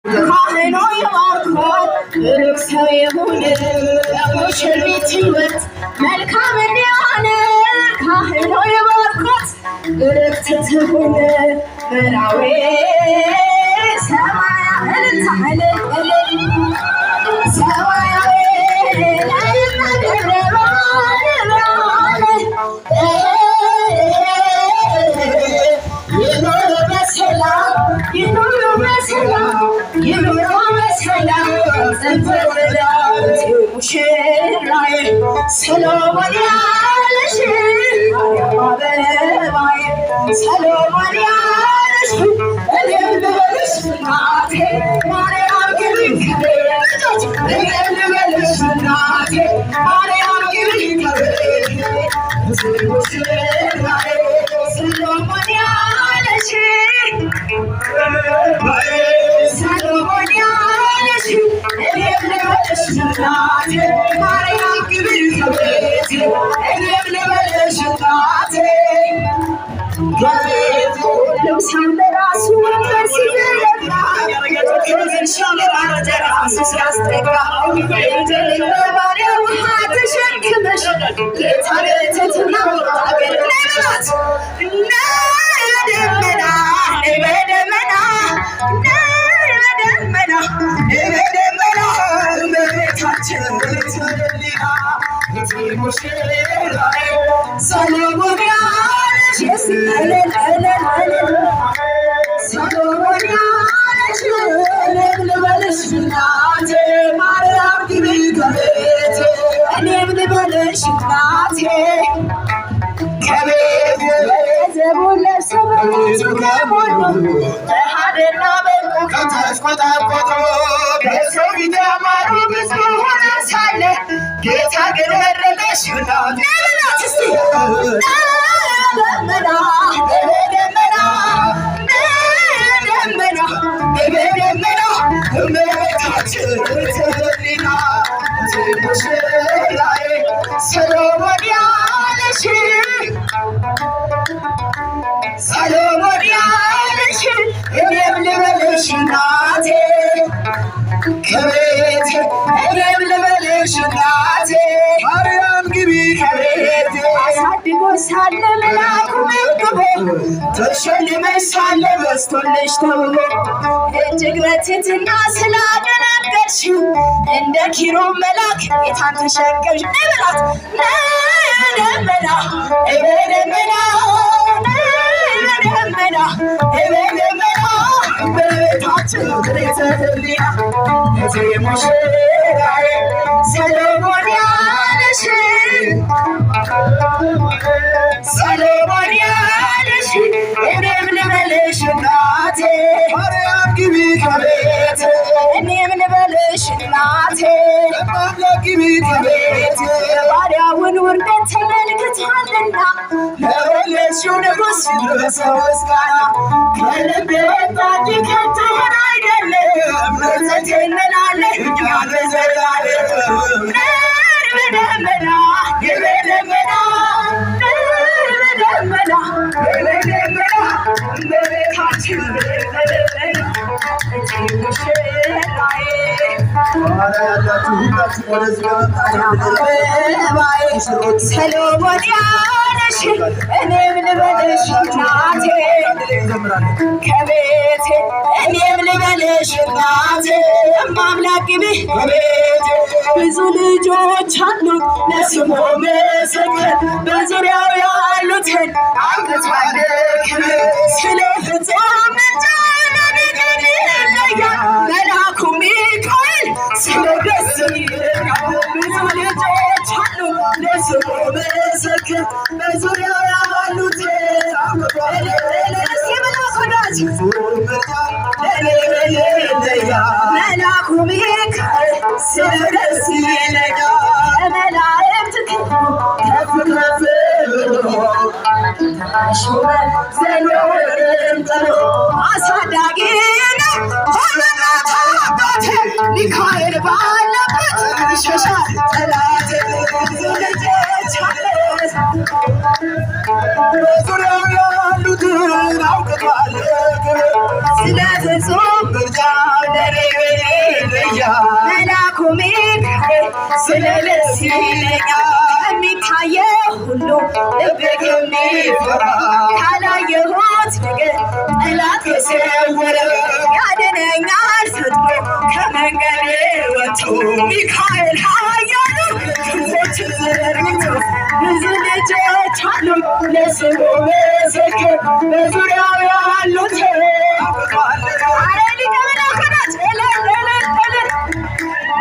ካህኖ የባርኮት ርክሰው የሆነ ሙሽሪት ሕይወት መልካም እንዲሆን ካህኖ የባርኮት ርክት ትሁን ምራዌ ሰማያዊ ሰማያዊ ሰሎሞን ያለሽ አበባዬ ሰሎሞን ያለሽ እኔም ልበልሽ እናቴ ማርያም ግቢ ከቤት እኔም ልበልሽ እናቴ ማርያም ግቢ ከቤት ሰሎሞን ያለሽ ሰሎሞን ያለሽ እኔም ልበልሽ እናቴ ማርያም ግቢ ከቤት እኔም ልበልሽ እናቴ ከቤት ልብሳን ለራሱ ወንበር ሲዘረጋ ራሱ ሲያስጠጋ ባሪያው ውሃ ተሸክመሽ ጌታ ለትትና አገለግላት ደመና በደመና በደመና በደመና እመቤታችን ትመልያ ሰሎሞን ያለሽ ሰሎሞን ያለሽ እኔም ልበልሽ እናቴ ማርያም ግቢ ከቤቴ እኔም ልበልሽ እናቴ ከቤት ዘቡን ለብሰው በቤቱ ከሞሉ ተሃደና በቁ ከተስቆጠቆጡ በሰው ፊት ያማሩ ብዙ ሆነ ሳለ ጌታ ግን መረጠሽ እናቴ ነብላት እስቲ ደመና በደመና በደመና በደመና እመቤታችን ትመልያ ሙሽራዬ ሰሎሞን ያለሽ ሰሎሞን ያለሽ እኔም ልበልሽ እናቴ ከቤቴ እኔም ልበልሽ እናቴ ማርያም ግቢ ከቤቴ አሳድጎ ሳለ መልአኩ መግቦ ተሸልመሽ ሳለ በስቶልሽ ተውቦ እጅግ በትሕትና ስላደነገጥሽው እንደ ኪሩብ መልአክ ጌታን ተሸከምሽ ነብላት ደመና በደመና በደመና በደመና እመቤታችን ትመልያ ሙሽራዬ ሰሎሞን ያለሽ ሰሎሞን ያለሽ እኔም ልበልሽ እናቴ ማርያም ግቢ ከቤት እኔም ልበልሽ እናቴ ማርያም ግቢ ከቤት ባሪያውን ውርደት ተመልክቷልና ለወለድሽው ንጉሥ ይድረሰው ምስጋና ከልብ የወጣ እንጂ ከንቱ ሆኖ አይደለም መርዘት እንላለን እኛ ለዘላለም በደመና በደመና በደመና በደመና እመቤታችን ሰሎሞን ያለሽ እኔም ልበልሽ እናቴ ከቤቴ እኔም ልበልሽ እናቴ እማምላክ ግቢ ከቤቴ ብዙ ልጆች አሉት ለስሙ ምስክር በዙሪያው ያሉትን አምጥቷል ክብር ስለ ፍጹም መልአኩ ሚካኤል ስለ ደስ ይለኛል ብዙ ልጆች አሉ ለስሙ ምስክር በዙሪያው ያሉትን አምጥቷል መልአኩ ሚካኤል ስለ ደስ ይለኛል መላእክት ከፍ ከፍ ዘኖርን ጥሎ አሳዳጊ ነው ሆነናት አባቴ ሚካኤል ባለበት ይሸሻል ጠላት ልጆች በዙሪያው ያሉትን አውቅቷል ስለ ፍጹም መላኩ ሚካኤል ስለደስ ይለኛል የሚታየው ሁሉ ልቤ የሚፈራ ካላየሁት ነገር ጠላት የሰወረ ያድነኛል ፈጥኖ ከመንገዴ ወጥቶ ሚካኤል ኃያሉ ክንፎቹን ዘርግቶ ብዙ ልጆች አሉ ለስሙ ምስክር በዙሪያ